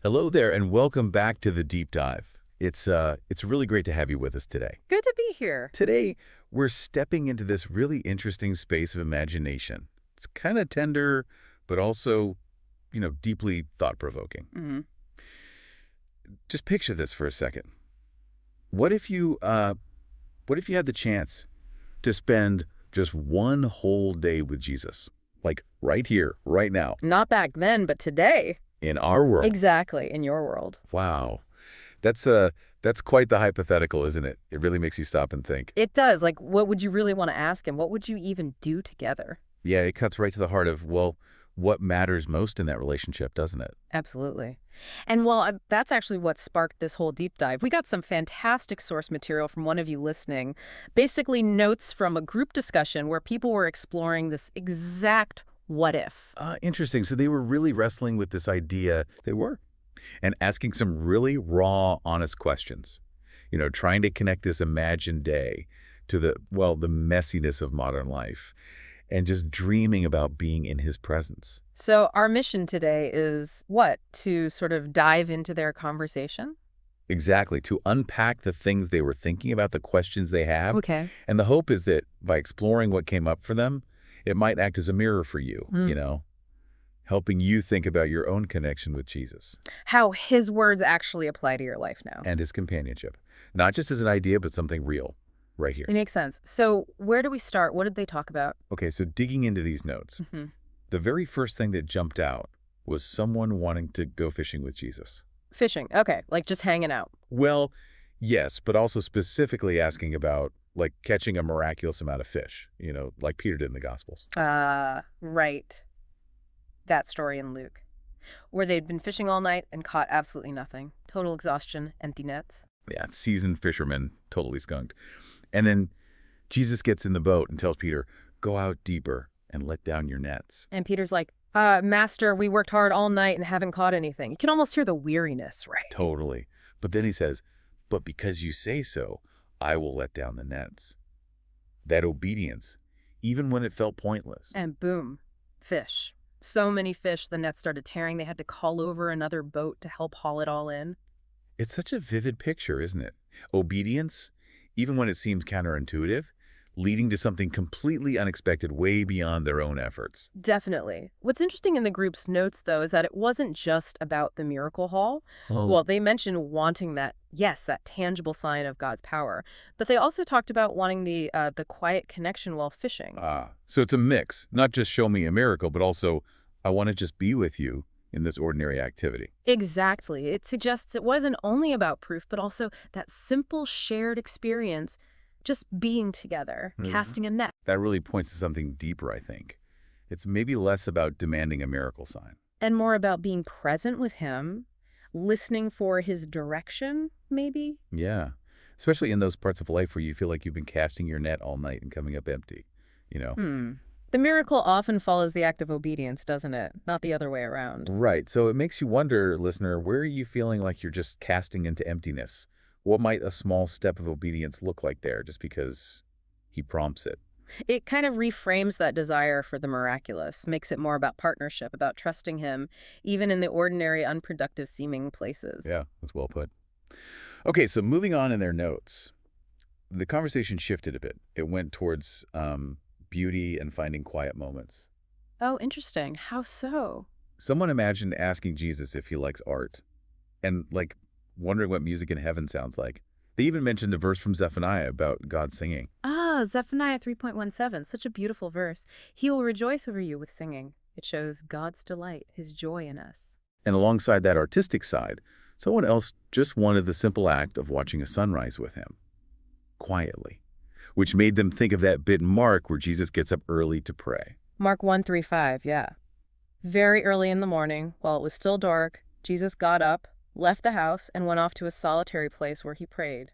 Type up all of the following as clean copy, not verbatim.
Hello there, and welcome back to the Deep Dive. It's really great to have you with us today. Good to be here. Today, we're stepping into this really interesting space of imagination. It's kind of tender, but also, deeply thought-provoking. Hmm. Just picture this for a second. What if you had the chance to spend just one whole day with Jesus? Like right here, right now, Not back then, but today. in our world. Exactly, in your world. Wow. That's quite the hypothetical, isn't it? It really makes you stop and think. It does. Like, what would you really want to ask him? What would you even do together? Yeah, it cuts right to the heart of, well, what matters most in that relationship, doesn't it? Absolutely. And well, that's actually what sparked this whole deep dive. We got some fantastic source material from one of you listening. Basically notes from a group discussion where people were exploring this exact what if. Interesting. So they were really wrestling with this idea. They were. And asking some really raw, honest questions. Trying to connect this imagined day to the messiness of modern life. And just dreaming about being in his presence. So our mission today is what? To sort of dive into their conversation? Exactly. To unpack the things they were thinking about, the questions they have. Okay. And the hope is that by exploring what came up for them, it might act as a mirror for you, helping you think about your own connection with Jesus. How his words actually apply to your life now. And his companionship. Not just as an idea, but something real right here. It makes sense. So where do we start? What did they talk about? Okay, so digging into these notes, the very first thing that jumped out was someone wanting to go fishing with Jesus. Fishing. Okay. Like just hanging out. Well, yes, but also specifically asking about, like, catching a miraculous amount of fish, like Peter did in the Gospels. Right. That story in Luke, where they'd been fishing all night and caught absolutely nothing. Total exhaustion, empty nets. Yeah, seasoned fishermen, totally skunked. And then Jesus gets in the boat and tells Peter, go out deeper and let down your nets. And Peter's like, Master, we worked hard all night and haven't caught anything. You can almost hear the weariness, right? Totally. But then he says, but because you say so, I will let down the nets. That obedience, even when it felt pointless. And boom, fish. So many fish, the nets started tearing. They had to call over another boat to help haul it all in. It's such a vivid picture, isn't it? Obedience, even when it seems counterintuitive, leading to something completely unexpected way beyond their own efforts. Definitely. What's interesting in the group's notes, though, is that it wasn't just about the miracle haul. Oh. Well, they mentioned wanting that, yes, that tangible sign of God's power. But they also talked about wanting the quiet connection while fishing. So it's a mix, not just show me a miracle, but also I want to just be with you in this ordinary activity. Exactly. It suggests it wasn't only about proof, but also that simple shared experience, just being together, casting a net. That really points to something deeper, I think. It's maybe less about demanding a miracle sign. And more about being present with him, listening for his direction, maybe? Yeah, especially in those parts of life where you feel like you've been casting your net all night and coming up empty, The miracle often follows the act of obedience, doesn't it? Not the other way around. Right, so it makes you wonder, listener, where are you feeling like you're just casting into emptiness? What might a small step of obedience look like there just because he prompts it? It kind of reframes that desire for the miraculous, makes it more about partnership, about trusting him, even in the ordinary, unproductive seeming places. Yeah, that's well put. Okay, so moving on in their notes, the conversation shifted a bit. It went towards beauty and finding quiet moments. Oh, interesting. How so? Someone imagined asking Jesus if he likes art and, like, wondering what music in heaven sounds like. They even mentioned a verse from Zephaniah about God singing. Zephaniah 3.17, such a beautiful verse. He will rejoice over you with singing. It shows God's delight, his joy in us. And alongside that artistic side, someone else just wanted the simple act of watching a sunrise with him, quietly, which made them think of that bit in Mark where Jesus gets up early to pray. Mark 1:35, yeah. Very early in the morning, while it was still dark, Jesus got up, left the house, and went off to a solitary place where he prayed.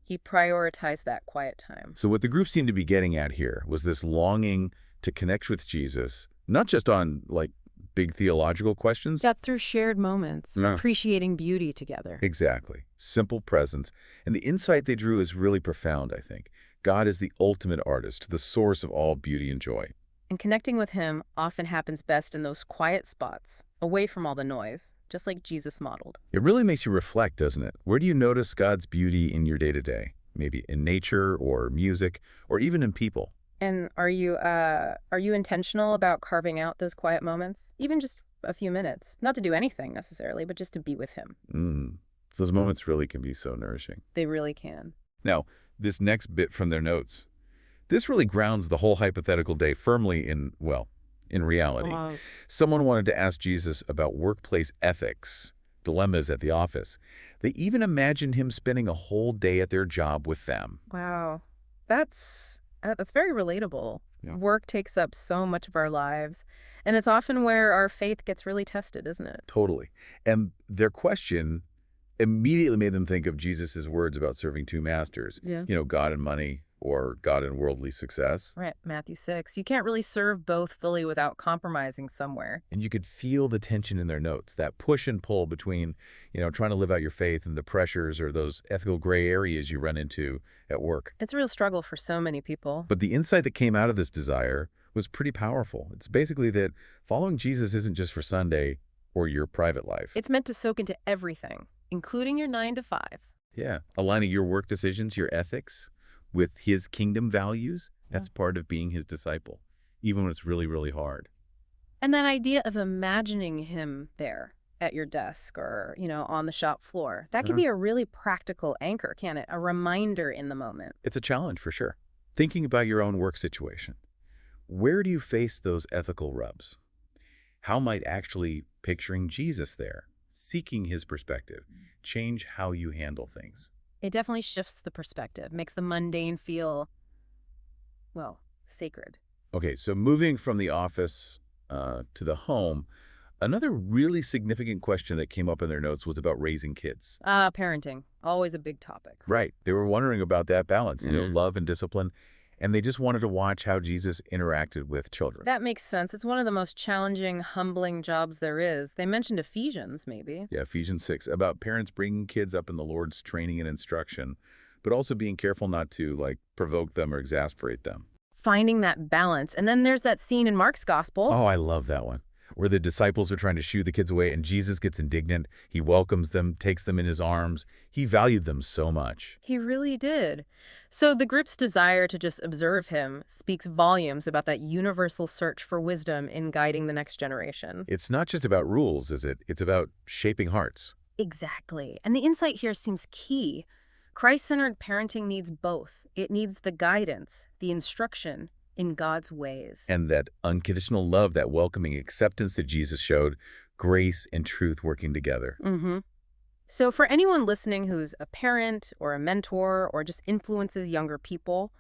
He prioritized that quiet time. So what the group seemed to be getting at here was this longing to connect with Jesus, not just on, like, big theological questions. Got through shared moments, No. appreciating beauty together. Exactly. Simple presence. And the insight they drew is really profound, I think. God is the ultimate artist, the source of all beauty and joy. And connecting with him often happens best in those quiet spots, away from all the noise, just like Jesus modeled. It really makes you reflect, doesn't it? Where do you notice God's beauty in your day-to-day? Maybe in nature or music or even in people. And are you intentional about carving out those quiet moments? Even just a few minutes. Not to do anything necessarily, but just to be with him. Those moments really can be so nourishing. They really can. Now, this next bit from their notes, this really grounds the whole hypothetical day firmly in reality. Someone wanted to ask Jesus about workplace ethics, dilemmas at the office. They even imagined him spending a whole day at their job with them. Wow. That's very relatable. Yeah. Work takes up so much of our lives, and it's often where our faith gets really tested, isn't it? Totally. And their question immediately made them think of Jesus' words about serving two masters. Yeah. God and money or God and worldly success. Right, Matthew 6. You can't really serve both fully without compromising somewhere. And you could feel the tension in their notes, that push and pull between, trying to live out your faith and the pressures or those ethical gray areas you run into at work. It's a real struggle for so many people. But the insight that came out of this desire was pretty powerful. It's basically that following Jesus isn't just for Sunday or your private life. It's meant to soak into everything, including your 9 to 5. Yeah. Aligning your work decisions, your ethics, with his kingdom values, that's part of being his disciple, even when it's really, really hard. And that idea of imagining him there at your desk or, on the shop floor, that can be a really practical anchor, can't it? A reminder in the moment. It's a challenge for sure. Thinking about your own work situation. Where do you face those ethical rubs? How might actually picturing Jesus there, seeking his perspective, change how you handle things? It definitely shifts the perspective, makes the mundane feel, sacred. Okay, so moving from the office to the home, another really significant question that came up in their notes was about raising kids. Parenting, always a big topic. Right. They were wondering about that balance, love and discipline, and they just wanted to watch how Jesus interacted with children. That makes sense. It's one of the most challenging, humbling jobs there is. They mentioned Ephesians, maybe. Yeah, Ephesians 6, about parents bringing kids up in the Lord's training and instruction, but also being careful not to, provoke them or exasperate them. Finding that balance. And then there's that scene in Mark's gospel. Oh, I love that one, where the disciples are trying to shoo the kids away, and Jesus gets indignant. He welcomes them, takes them in his arms. He valued them so much. He really did. So the group's desire to just observe him speaks volumes about that universal search for wisdom in guiding the next generation. It's not just about rules, is it? It's about shaping hearts. Exactly. And the insight here seems key. Christ-centered parenting needs both. It needs the guidance, the instruction in God's ways. And that unconditional love, that welcoming acceptance that Jesus showed, grace and truth working together. So for anyone listening who's a parent or a mentor or just influences younger people,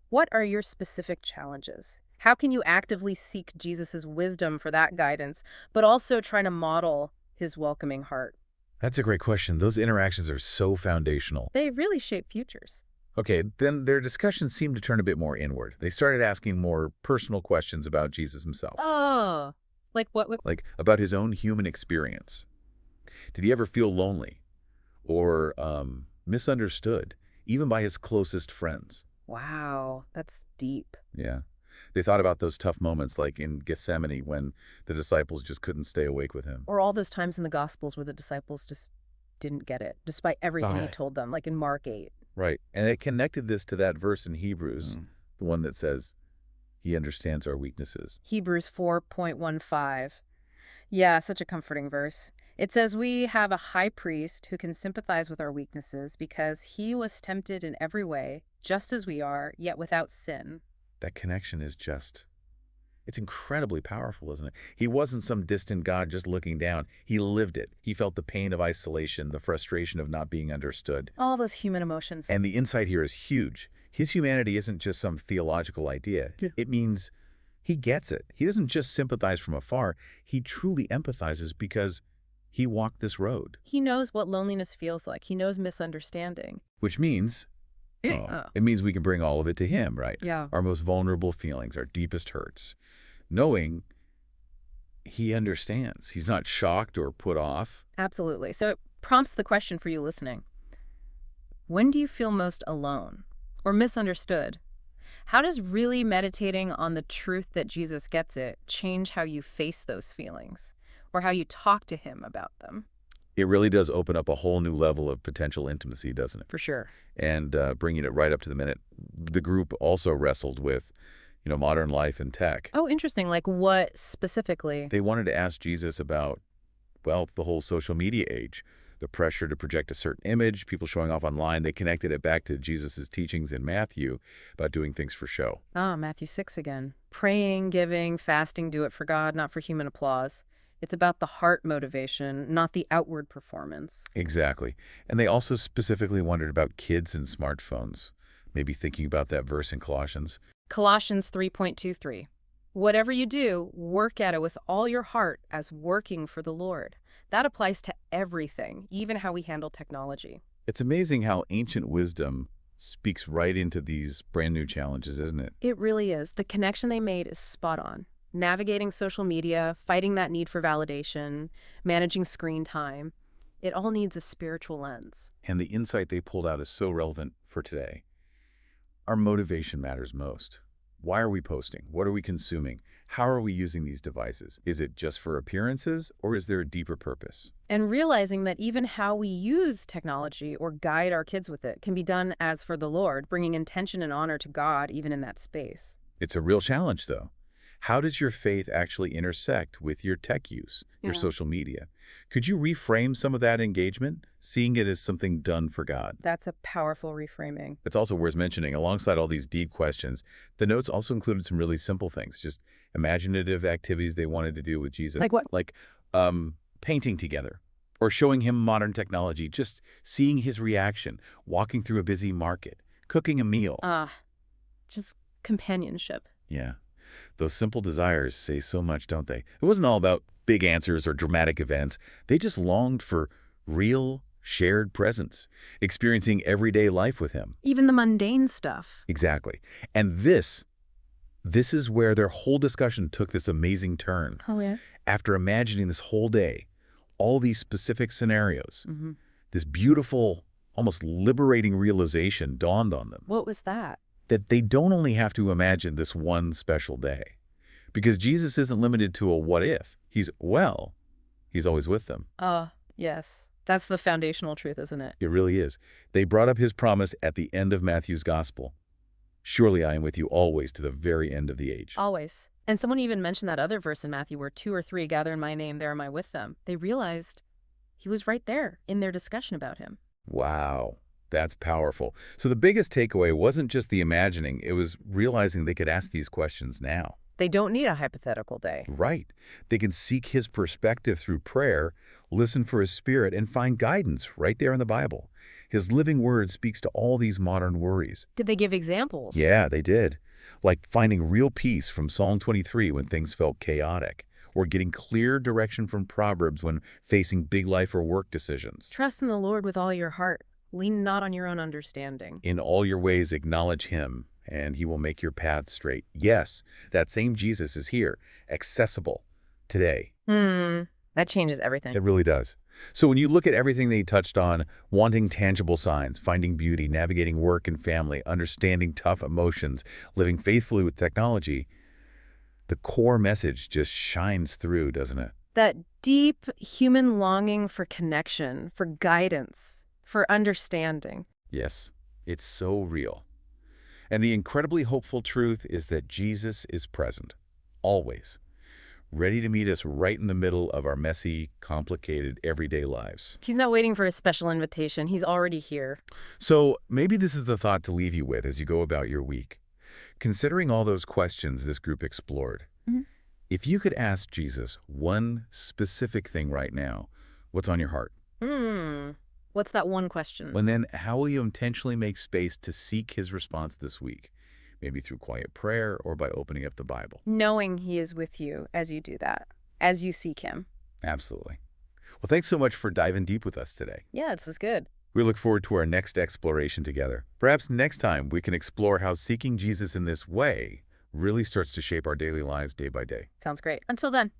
what are your specific challenges? How can you actively seek Jesus's wisdom for that guidance, but also try to model his welcoming heart? That's a great question. Those interactions are so foundational. They really shape futures. Okay, then their discussion seemed to turn a bit more inward. They started asking more personal questions about Jesus himself. Oh, like what? Like about his own human experience. Did he ever feel lonely or misunderstood, even by his closest friends? Wow, that's deep. Yeah. They thought about those tough moments like in Gethsemane when the disciples just couldn't stay awake with him. Or all those times in the Gospels where the disciples just didn't get it, despite everything he told them, like in Mark 8. Right. And it connected this to that verse in Hebrews, the one that says he understands our weaknesses. Hebrews 4.15. Yeah, such a comforting verse. It says, we have a high priest who can sympathize with our weaknesses because he was tempted in every way, just as we are, yet without sin. That connection is it's incredibly powerful, isn't it? He wasn't some distant God just looking down. He lived it. He felt the pain of isolation, the frustration of not being understood. All those human emotions. And the insight here is huge. His humanity isn't just some theological idea. Yeah. It means he gets it. He doesn't just sympathize from afar. He truly empathizes because he walked this road. He knows what loneliness feels like. He knows misunderstanding. Which means it means we can bring all of it to him, right? Yeah. Our most vulnerable feelings, our deepest hurts. Knowing he understands. He's not shocked or put off. Absolutely. So it prompts the question for you listening. When do you feel most alone or misunderstood? How does really meditating on the truth that Jesus gets it change how you face those feelings? or how you talk to him about them. It really does open up a whole new level of potential intimacy, doesn't it? For sure. And bringing it right up to the minute, the group also wrestled with, modern life and tech. Oh, interesting. Like what specifically? They wanted to ask Jesus about, well, the whole social media age, the pressure to project a certain image, people showing off online. They connected it back to Jesus's teachings in Matthew about doing things for show. Ah, Matthew 6 again. Praying, giving, fasting, do it for God, not for human applause. It's about the heart motivation, not the outward performance. Exactly. And they also specifically wondered about kids and smartphones, maybe thinking about that verse in Colossians. Colossians 3.23. Whatever you do, work at it with all your heart as working for the Lord. That applies to everything, even how we handle technology. It's amazing how ancient wisdom speaks right into these brand new challenges, isn't it? It really is. The connection they made is spot on. Navigating social media, fighting that need for validation, managing screen time. It all needs a spiritual lens. And the insight they pulled out is so relevant for today. Our motivation matters most. Why are we posting? What are we consuming? How are we using these devices? Is it just for appearances, or is there a deeper purpose? And realizing that even how we use technology or guide our kids with it can be done as for the Lord, bringing intention and honor to God even in that space. It's a real challenge, though. How does your faith actually intersect with your tech use, your social media? Could you reframe some of that engagement, seeing it as something done for God? That's a powerful reframing. It's also worth mentioning, alongside all these deep questions, the notes also included some really simple things, just imaginative activities they wanted to do with Jesus. Like what? Like painting together or showing him modern technology, just seeing his reaction, walking through a busy market, cooking a meal. Just companionship. Yeah. Those simple desires say so much, don't they? It wasn't all about big answers or dramatic events. They just longed for real, shared presence, experiencing everyday life with him. Even the mundane stuff. Exactly. And this is where their whole discussion took this amazing turn. Oh, yeah? After imagining this whole day, all these specific scenarios, this beautiful, almost liberating realization dawned on them. What was that? That they don't only have to imagine this one special day. Because Jesus isn't limited to a what if. He's always with them. Yes. That's the foundational truth, isn't it? It really is. They brought up his promise at the end of Matthew's gospel. Surely I am with you always to the very end of the age. Always. And someone even mentioned that other verse in Matthew where 2 or 3 gather in my name, there am I with them. They realized he was right there in their discussion about him. Wow. That's powerful. So the biggest takeaway wasn't just the imagining, it was realizing they could ask these questions now. They don't need a hypothetical day. Right. They can seek his perspective through prayer, listen for his spirit, and find guidance right there in the Bible. His living word speaks to all these modern worries. Did they give examples? Yeah, they did. Like finding real peace from Psalm 23 when things felt chaotic, or getting clear direction from Proverbs when facing big life or work decisions. Trust in the Lord with all your heart. Lean not on your own understanding. In all your ways acknowledge him, and he will make your path straight. Yes, that same Jesus is here, accessible today. That changes everything. It really does. So when you look at everything they touched on, wanting tangible signs, finding beauty, navigating work and family, understanding tough emotions, living faithfully with technology, the core message just shines through, doesn't it? That deep human longing for connection, for guidance, for understanding. Yes, it's so real. And the incredibly hopeful truth is that Jesus is present, always, ready to meet us right in the middle of our messy, complicated, everyday lives. He's not waiting for a special invitation. He's already here. So maybe this is the thought to leave you with as you go about your week. Considering all those questions this group explored, if you could ask Jesus one specific thing right now, what's on your heart? What's that one question? And then how will you intentionally make space to seek his response this week? Maybe through quiet prayer or by opening up the Bible. Knowing he is with you as you do that, as you seek him. Absolutely. Well, thanks so much for diving deep with us today. Yeah, this was good. We look forward to our next exploration together. Perhaps next time we can explore how seeking Jesus in this way really starts to shape our daily lives day by day. Sounds great. Until then.